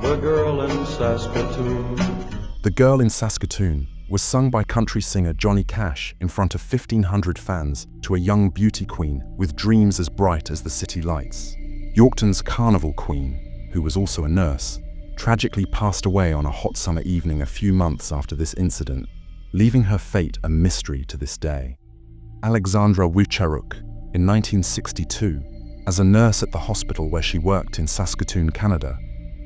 The Girl in Saskatoon. The Girl in Saskatoon was sung by country singer Johnny Cash in front of 1,500 fans to a young beauty queen with dreams as bright as the city lights. Yorkton's carnival queen, who was also a nurse, tragically passed away on a hot summer evening a few months after this incident, leaving her fate a mystery to this day. Alexandra Wiwcharuk, in 1962, as a nurse at the hospital where she worked in Saskatoon, Canada,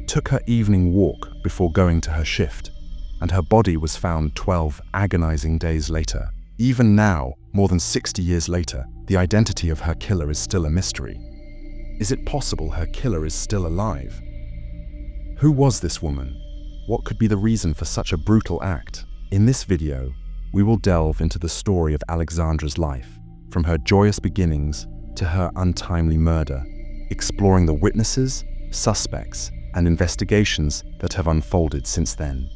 took her evening walk before going to her shift, and her body was found 12 agonizing days later. Even now, more than 60 years later, the identity of her killer is still a mystery. Is it possible her killer is still alive? Who was this woman? What could be the reason for such a brutal act? In this video, we will delve into the story of Alexandra's life, from her joyous beginnings to her untimely murder, exploring the witnesses, suspects, and investigations that have unfolded since then.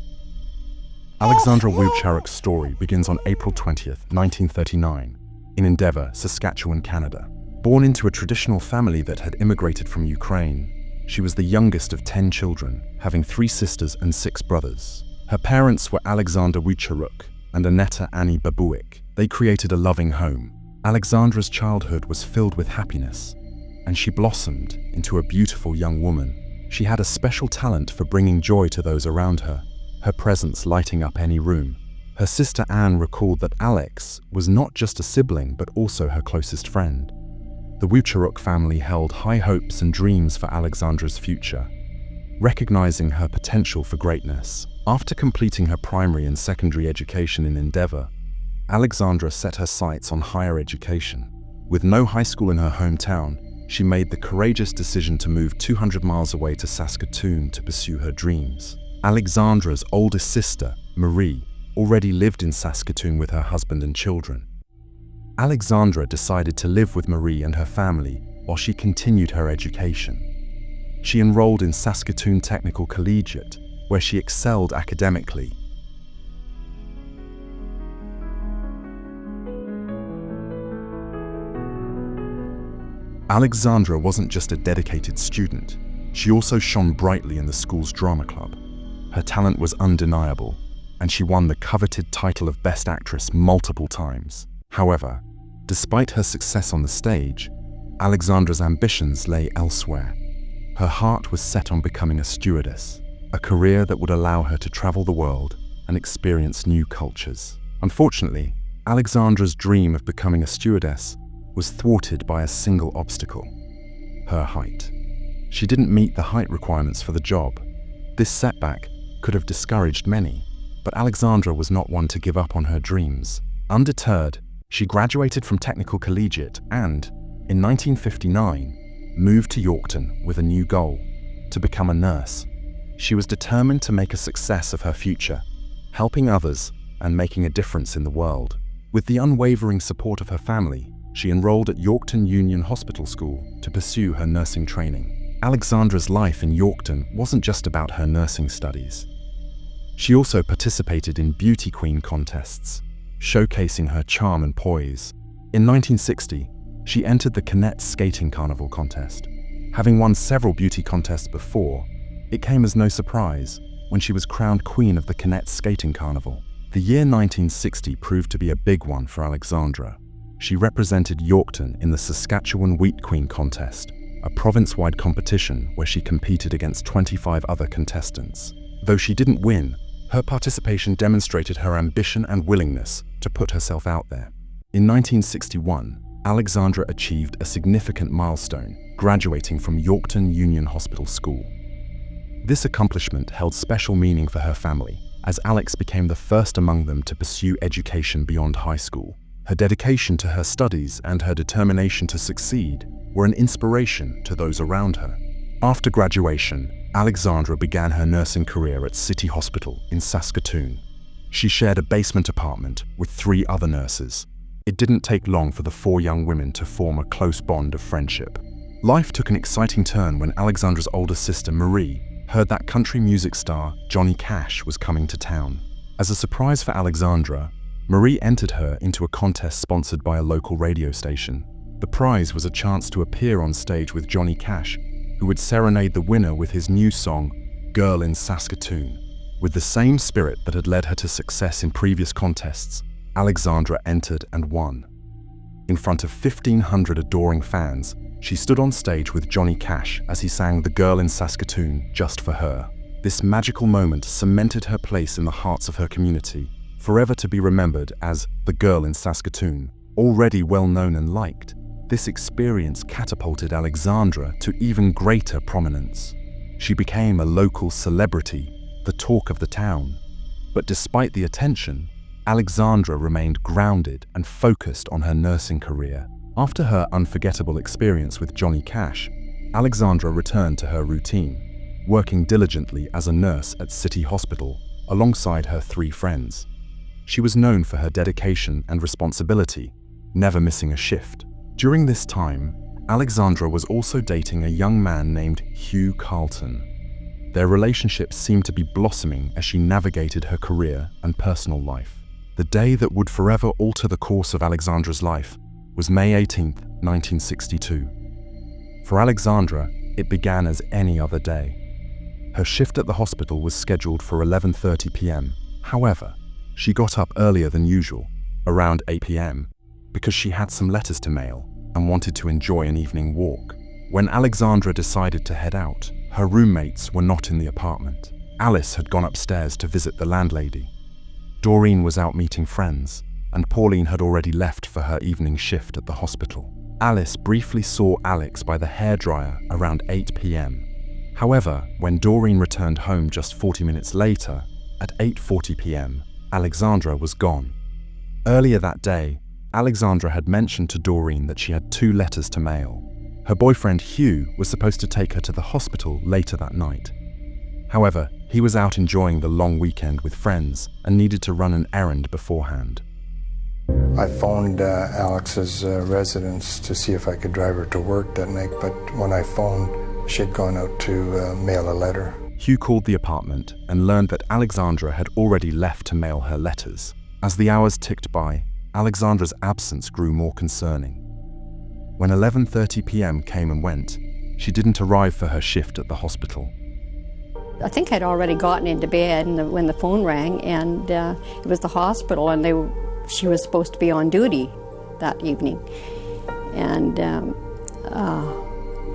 Alexandra Wiwcharuk's story begins on April 20th, 1939, in Endeavour, Saskatchewan, Canada. Born into a traditional family that had immigrated from Ukraine, she was the youngest of 10 children, having 3 sisters and 6 brothers. Her parents were Alexandra Wiwcharuk and Annetta Annie Babuik. They created a loving home. Alexandra's childhood was filled with happiness, and she blossomed into a beautiful young woman. She had a special talent for bringing joy to those around her, her presence lighting up any room. Her sister Anne recalled that Alex was not just a sibling but also her closest friend. The Wiwcharuk family held high hopes and dreams for Alexandra's future, recognizing her potential for greatness. After completing her primary and secondary education in Endeavour, Alexandra set her sights on higher education. With no high school in her hometown, she made the courageous decision to move 200 miles away to Saskatoon to pursue her dreams. Alexandra's oldest sister, Marie, already lived in Saskatoon with her husband and children. Alexandra decided to live with Marie and her family while she continued her education. She enrolled in Saskatoon Technical Collegiate, where she excelled academically. Alexandra wasn't just a dedicated student, she also shone brightly in the school's drama club. Her talent was undeniable, and she won the coveted title of Best Actress multiple times. However, despite her success on the stage, Alexandra's ambitions lay elsewhere. Her heart was set on becoming a stewardess, a career that would allow her to travel the world and experience new cultures. Unfortunately, Alexandra's dream of becoming a stewardess was thwarted by a single obstacle: her height. She didn't meet the height requirements for the job. This setback could have discouraged many, but Alexandra was not one to give up on her dreams. Undeterred, she graduated from Technical Collegiate and, in 1959, moved to Yorkton with a new goal: to become a nurse. She was determined to make a success of her future, helping others and making a difference in the world. With the unwavering support of her family, she enrolled at Yorkton Union Hospital School to pursue her nursing training. Alexandra's life in Yorkton wasn't just about her nursing studies. She also participated in beauty queen contests, showcasing her charm and poise. In 1960, she entered the Canet Skating Carnival contest. Having won several beauty contests before, it came as no surprise when she was crowned Queen of the Canet Skating Carnival. The year 1960 proved to be a big one for Alexandra. She represented Yorkton in the Saskatchewan Wheat Queen contest, a province-wide competition where she competed against 25 other contestants. Though she didn't win, her participation demonstrated her ambition and willingness to put herself out there. In 1961, Alexandra achieved a significant milestone, graduating from Yorkton Union Hospital School. This accomplishment held special meaning for her family, as Alex became the first among them to pursue education beyond high school. Her dedication to her studies and her determination to succeed were an inspiration to those around her. After graduation, Alexandra began her nursing career at City Hospital in Saskatoon. She shared a basement apartment with 3 other nurses. It didn't take long for the 4 young women to form a close bond of friendship. Life took an exciting turn when Alexandra's older sister, Marie, heard that country music star Johnny Cash was coming to town. As a surprise for Alexandra, Marie entered her into a contest sponsored by a local radio station. The prize was a chance to appear on stage with Johnny Cash, who would serenade the winner with his new song, girl in Saskatoon. With the same spirit that had led her to success in previous contests, Alexandra entered and won. In front of 1,500 adoring fans, she stood on stage with Johnny Cash as he sang The Girl in Saskatoon just for her. This magical moment cemented her place in the hearts of her community, forever to be remembered as the girl in Saskatoon. Already well known and liked, this experience catapulted Alexandra to even greater prominence. She became a local celebrity, the talk of the town. But despite the attention, Alexandra remained grounded and focused on her nursing career. After her unforgettable experience with Johnny Cash, Alexandra returned to her routine, working diligently as a nurse at City Hospital alongside her 3 friends. She was known for her dedication and responsibility, never missing a shift. During this time, Alexandra was also dating a young man named Hugh Carlton. Their relationship seemed to be blossoming as she navigated her career and personal life. The day that would forever alter the course of Alexandra's life was May 18, 1962. For Alexandra, it began as any other day. Her shift at the hospital was scheduled for 11:30 p.m. However, she got up earlier than usual, around 8 p.m., because she had some letters to mail and wanted to enjoy an evening walk. When Alexandra decided to head out, her roommates were not in the apartment. Alice had gone upstairs to visit the landlady. Doreen was out meeting friends, and Pauline had already left for her evening shift at the hospital. Alice briefly saw Alex by the hairdryer around 8 p.m. However, when Doreen returned home just 40 minutes later, at 8:40 p.m., Alexandra was gone. Earlier that day, Alexandra had mentioned to Doreen that she had 2 letters to mail. Her boyfriend Hugh was supposed to take her to the hospital later that night. However, he was out enjoying the long weekend with friends and needed to run an errand beforehand. I phoned Alex's residence to see if I could drive her to work that night, but when I phoned, she'd gone out to mail a letter. Hugh called the apartment and learned that Alexandra had already left to mail her letters. As the hours ticked by, Alexandra's absence grew more concerning. When 11:30 p.m. came and went, she didn't arrive for her shift at the hospital. I think I'd already gotten into bed when the phone rang, and it was the hospital, and she was supposed to be on duty that evening. And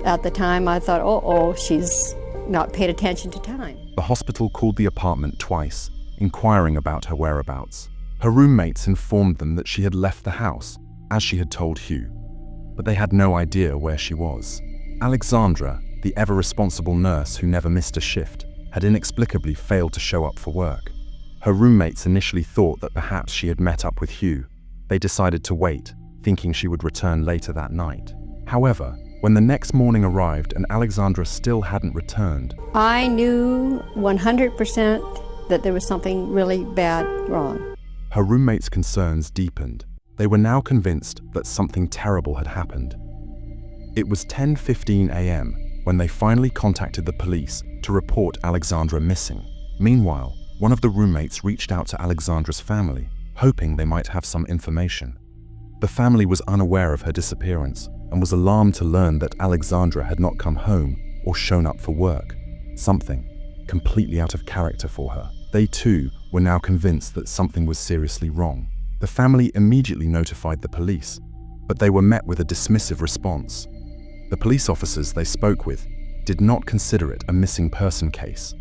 at the time I thought, oh, she's not paid attention to time. The hospital called the apartment twice, inquiring about her whereabouts. Her roommates informed them that she had left the house, as she had told Hugh, but they had no idea where she was. Alexandra, the ever-responsible nurse who never missed a shift, had inexplicably failed to show up for work. Her roommates initially thought that perhaps she had met up with Hugh. They decided to wait, thinking she would return later that night. However, when the next morning arrived and Alexandra still hadn't returned, I knew 100% that there was something really bad wrong. Her roommates' concerns deepened. They were now convinced that something terrible had happened. It was 10:15 a.m. when they finally contacted the police to report Alexandra missing. Meanwhile, one of the roommates reached out to Alexandra's family, hoping they might have some information. The family was unaware of her disappearance and was alarmed to learn that Alexandra had not come home or shown up for work, something completely out of character for her. They too were now convinced that something was seriously wrong. The family immediately notified the police, but they were met with a dismissive response. The police officers they spoke with did not consider it a missing person case.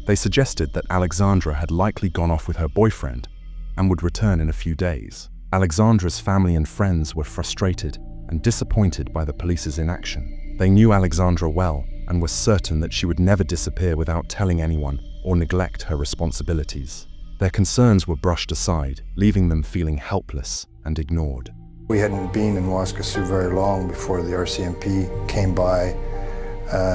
They suggested that Alexandra had likely gone off with her boyfriend and would return in a few days. Alexandra's family and friends were frustrated and disappointed by the police's inaction. They knew Alexandra well and were certain that she would never disappear without telling anyone or neglect her responsibilities. Their concerns were brushed aside, leaving them feeling helpless and ignored. We hadn't been in Waskesiu very long before the RCMP came by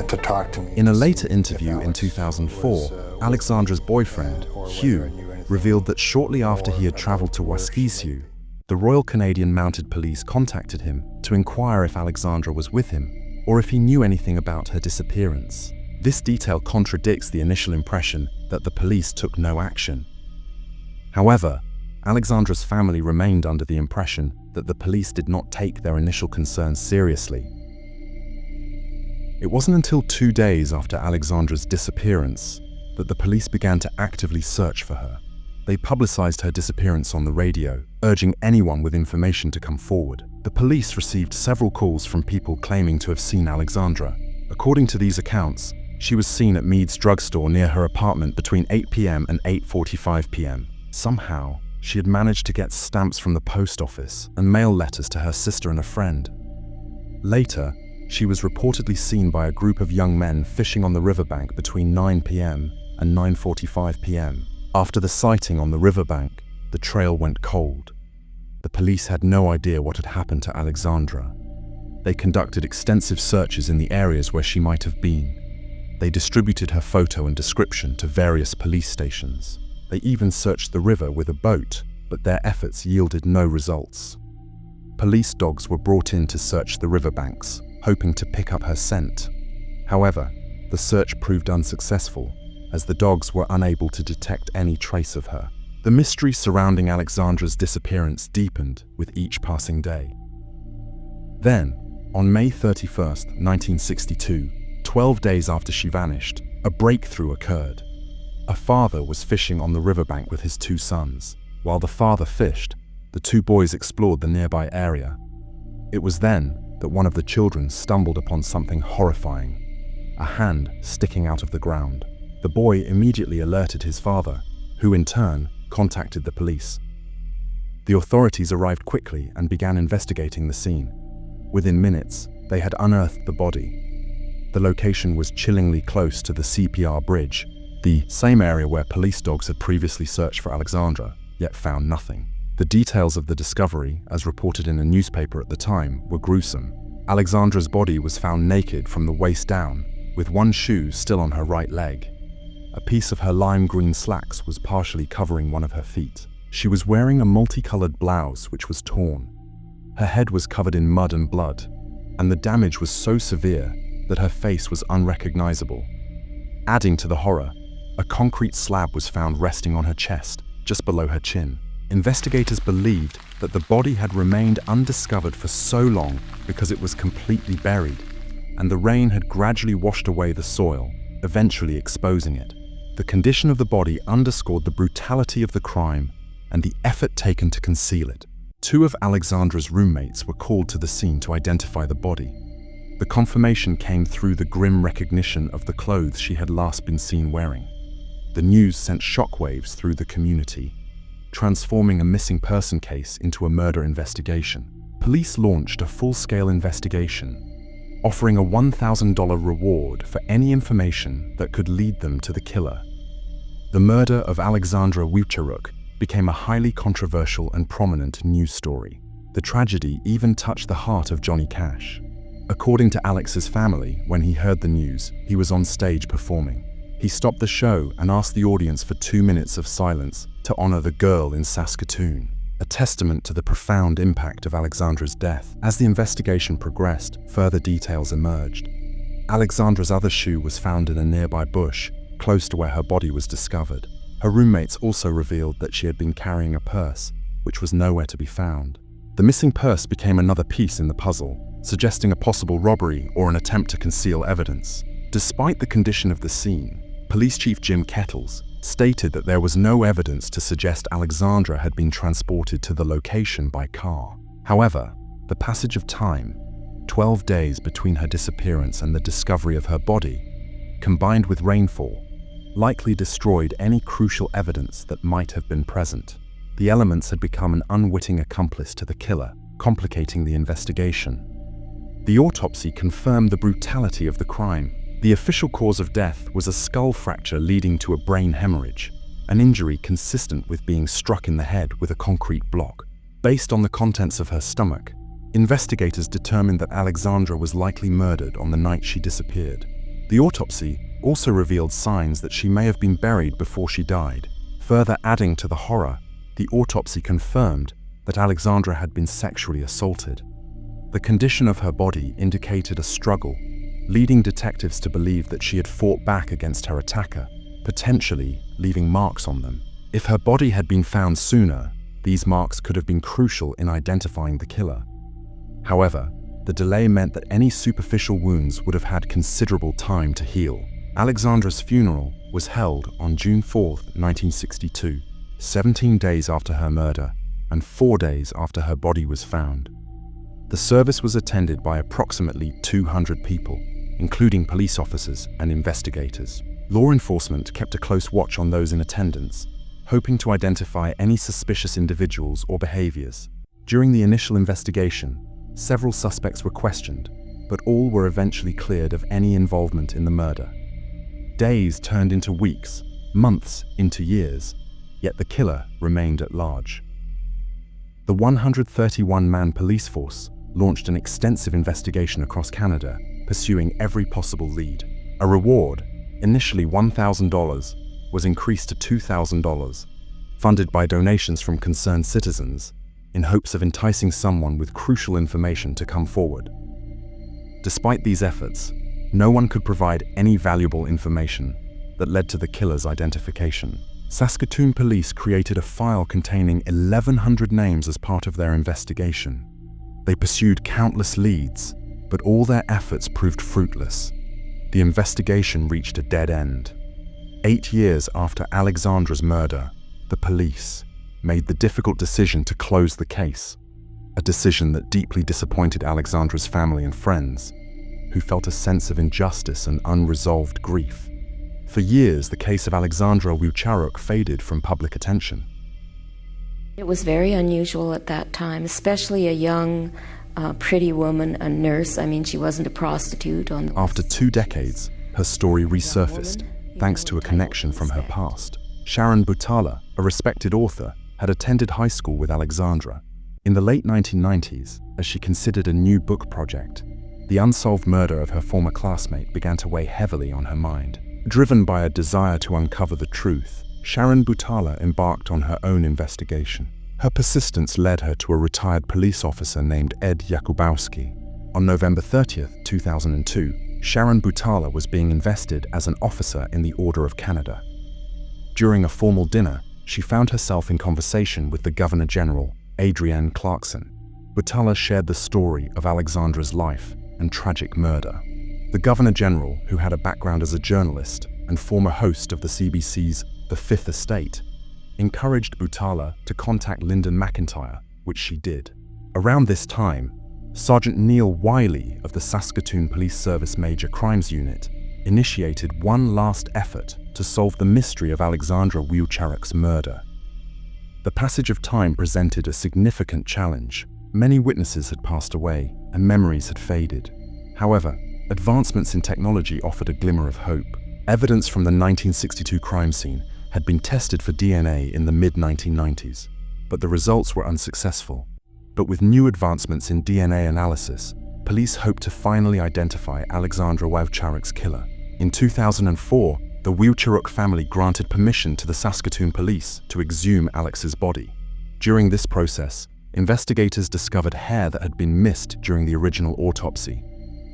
to talk to me. In a later interview in 2004, Alexandra's boyfriend, Hugh, revealed that shortly after he had traveled to Waskesiu, the Royal Canadian Mounted Police contacted him to inquire if Alexandra was with him or if he knew anything about her disappearance. This detail contradicts the initial impression that the police took no action. However, Alexandra's family remained under the impression that the police did not take their initial concerns seriously. It wasn't until 2 days after Alexandra's disappearance that the police began to actively search for her. They publicized her disappearance on the radio, urging anyone with information to come forward. The police received several calls from people claiming to have seen Alexandra. According to these accounts, she was seen at Mead's drugstore near her apartment between 8 p.m. and 8:45 p.m. Somehow, she had managed to get stamps from the post office and mail letters to her sister and a friend. Later, she was reportedly seen by a group of young men fishing on the riverbank between 9 p.m. and 9:45 p.m. After the sighting on the riverbank, the trail went cold. The police had no idea what had happened to Alexandra. They conducted extensive searches in the areas where she might have been. They distributed her photo and description to various police stations. They even searched the river with a boat, but their efforts yielded no results. Police dogs were brought in to search the riverbanks, hoping to pick up her scent. However, the search proved unsuccessful, as the dogs were unable to detect any trace of her. The mystery surrounding Alexandra's disappearance deepened with each passing day. Then, on May 31st, 1962, 12 days after she vanished, a breakthrough occurred. A father was fishing on the riverbank with his 2 sons. While the father fished, the 2 boys explored the nearby area. It was then that one of the children stumbled upon something horrifying, a hand sticking out of the ground. The boy immediately alerted his father, who in turn contacted the police. The authorities arrived quickly and began investigating the scene. Within minutes, they had unearthed the body. The location was chillingly close to the CPR bridge, the same area where police dogs had previously searched for Alexandra, yet found nothing. The details of the discovery, as reported in a newspaper at the time, were gruesome. Alexandra's body was found naked from the waist down, with one shoe still on her right leg. A piece of her lime green slacks was partially covering one of her feet. She was wearing a multicolored blouse which was torn. Her head was covered in mud and blood, and the damage was so severe that her face was unrecognizable. Adding to the horror, a concrete slab was found resting on her chest, just below her chin. Investigators believed that the body had remained undiscovered for so long because it was completely buried, and the rain had gradually washed away the soil, eventually exposing it. The condition of the body underscored the brutality of the crime and the effort taken to conceal it. 2 of Alexandra's roommates were called to the scene to identify the body. The confirmation came through the grim recognition of the clothes she had last been seen wearing. The news sent shockwaves through the community, transforming a missing person case into a murder investigation. Police launched a full-scale investigation, offering a $1,000 reward for any information that could lead them to the killer. The murder of Alexandra Wiwcharuk became a highly controversial and prominent news story. The tragedy even touched the heart of Johnny Cash. According to Alex's family, when he heard the news, he was on stage performing. He stopped the show and asked the audience for 2 minutes of silence to honor the girl in Saskatoon, a testament to the profound impact of Alexandra's death. As the investigation progressed, further details emerged. Alexandra's other shoe was found in a nearby bush, close to where her body was discovered. Her roommates also revealed that she had been carrying a purse, which was nowhere to be found. The missing purse became another piece in the puzzle, suggesting a possible robbery or an attempt to conceal evidence. Despite the condition of the scene, Police Chief Jim Kettles stated that there was no evidence to suggest Alexandra had been transported to the location by car. However, the passage of time, 12 days between her disappearance and the discovery of her body, combined with rainfall, likely destroyed any crucial evidence that might have been present. The elements had become an unwitting accomplice to the killer, complicating the investigation. The autopsy confirmed the brutality of the crime. The official cause of death was a skull fracture leading to a brain hemorrhage, an injury consistent with being struck in the head with a concrete block. Based on the contents of her stomach, investigators determined that Alexandra was likely murdered on the night she disappeared. The autopsy also revealed signs that she may have been buried before she died. Further adding to the horror, the autopsy confirmed that Alexandra had been sexually assaulted. The condition of her body indicated a struggle, leading detectives to believe that she had fought back against her attacker, potentially leaving marks on them. If her body had been found sooner, these marks could have been crucial in identifying the killer. However, The delay meant that any superficial wounds would have had considerable time to heal. Alexandra's funeral was held on June 4, 1962, 17 days after her murder and 4 days after her body was found. The service was attended by approximately 200 people, including police officers and investigators. Law enforcement kept a close watch on those in attendance, hoping to identify any suspicious individuals or behaviors. During the initial investigation, several suspects were questioned, but all were eventually cleared of any involvement in the murder. Days turned into weeks, months into years, yet the killer remained at large. The 131-man police force launched an extensive investigation across Canada, pursuing every possible lead. A reward, initially $1,000, was increased to $2,000, funded by donations from concerned citizens, in hopes of enticing someone with crucial information to come forward. Despite these efforts, no one could provide any valuable information that led to the killer's identification. Saskatoon police created a file containing 1,100 names as part of their investigation. They pursued countless leads, but all their efforts proved fruitless. The investigation reached a dead end. 8 years after Alexandra's murder, the police made the difficult decision to close the case, a decision that deeply disappointed Alexandra's family and friends, who felt a sense of injustice and unresolved grief. For years, the case of Alexandra Wiwcharuk faded from public attention. It was very unusual at that time, especially a young, pretty woman, a nurse. I mean, she wasn't a prostitute. After 2 decades, her story resurfaced, thanks to a connection from her past. Sharon Butala, a respected author, had attended high school with Alexandra. In the late 1990s, as she considered a new book project, the unsolved murder of her former classmate began to weigh heavily on her mind. Driven by a desire to uncover the truth, Sharon Butala embarked on her own investigation. Her persistence led her to a retired police officer named Ed Jakubowski. On November 30, 2002, Sharon Butala was being invested as an officer in the Order of Canada. During a formal dinner, she found herself in conversation with the Governor-General, Adrienne Clarkson. Butala shared the story of Alexandra's life and tragic murder. The Governor-General, who had a background as a journalist and former host of the CBC's The Fifth Estate, encouraged Butala to contact Lyndon McIntyre, which she did. Around this time, Sergeant Neil Wiley of the Saskatoon Police Service Major Crimes Unit initiated one last effort to solve the mystery of Alexandra Wiwcharuk's murder. The passage of time presented a significant challenge. Many witnesses had passed away and memories had faded. However, advancements in technology offered a glimmer of hope. Evidence from the 1962 crime scene had been tested for DNA in the mid-1990s, but the results were unsuccessful. But with new advancements in DNA analysis, police hoped to finally identify Alexandra Wiwcharuk's killer. In 2004, the Wiwcharuk family granted permission to the Saskatoon police to exhume Alex's body. During this process, investigators discovered hair that had been missed during the original autopsy.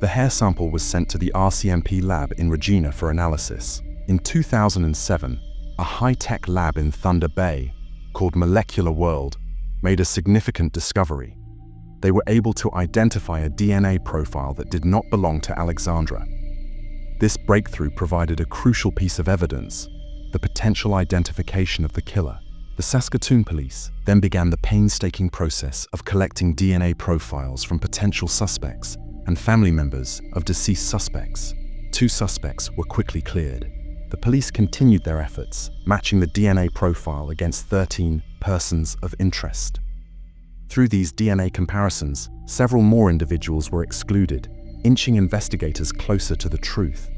The hair sample was sent to the RCMP lab in Regina for analysis. In 2007, a high-tech lab in Thunder Bay, called Molecular World, made a significant discovery. They were able to identify a DNA profile that did not belong to Alexandra. This breakthrough provided a crucial piece of evidence, the potential identification of the killer. The Saskatoon police then began the painstaking process of collecting DNA profiles from potential suspects and family members of deceased suspects. 2 suspects were quickly cleared. The police continued their efforts, matching the DNA profile against 13 persons of interest. Through these DNA comparisons, several more individuals were excluded, inching investigators closer to the truth.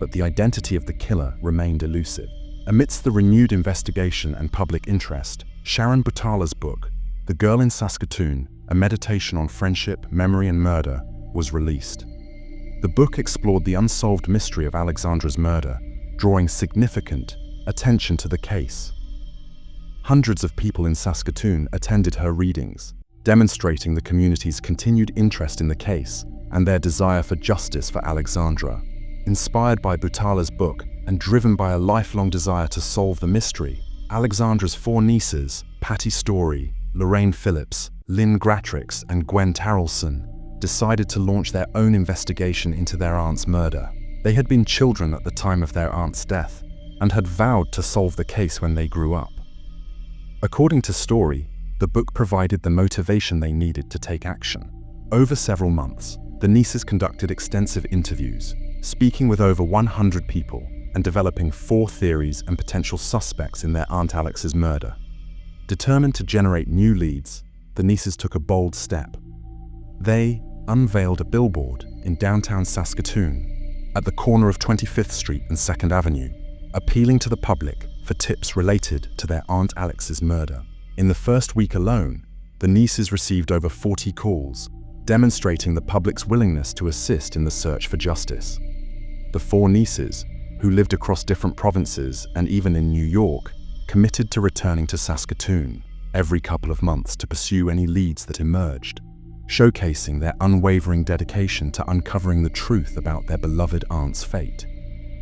But the identity of the killer remained elusive. Amidst the renewed investigation and public interest, Sharon Butala's book, The Girl in Saskatoon, A Meditation on Friendship, Memory and Murder, was released. The book explored the unsolved mystery of Alexandra's murder, drawing significant attention to the case. Hundreds of people in Saskatoon attended her readings, demonstrating the community's continued interest in the case and their desire for justice for Alexandra. Inspired by Butala's book and driven by a lifelong desire to solve the mystery, Alexandra's 4 nieces, Patty Story, Lorraine Phillips, Lynn Gratrix, and Gwen Tarrelson, decided to launch their own investigation into their aunt's murder. They had been children at the time of their aunt's death and had vowed to solve the case when they grew up. According to Story, the book provided the motivation they needed to take action. Over several months, the nieces conducted extensive interviews, speaking with over 100 people and developing 4 theories and potential suspects in their Aunt Alex's murder. Determined to generate new leads, the nieces took a bold step. They unveiled a billboard in downtown Saskatoon at the corner of 25th Street and 2nd Avenue, appealing to the public for tips related to their Aunt Alex's murder. In the first week alone, the nieces received over 40 calls, demonstrating the public's willingness to assist in the search for justice. The 4 nieces, who lived across different provinces and even in New York, committed to returning to Saskatoon every couple of months to pursue any leads that emerged, showcasing their unwavering dedication to uncovering the truth about their beloved aunt's fate.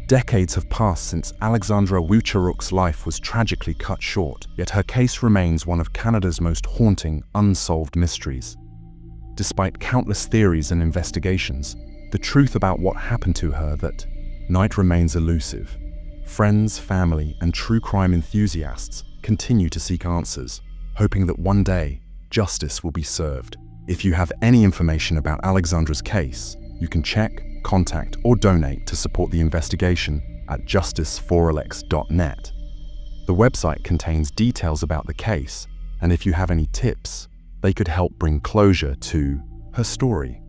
Decades have passed since Alexandra Wiwcharuk's life was tragically cut short, yet her case remains one of Canada's most haunting, unsolved mysteries. Despite countless theories and investigations, the truth about what happened to her that night remains elusive. Friends, family, and true crime enthusiasts continue to seek answers, hoping that one day, justice will be served. If you have any information about Alexandra's case, you can check, contact, or donate to support the investigation at justiceforalex.net. The website contains details about the case, and if you have any tips, they could help bring closure to her story.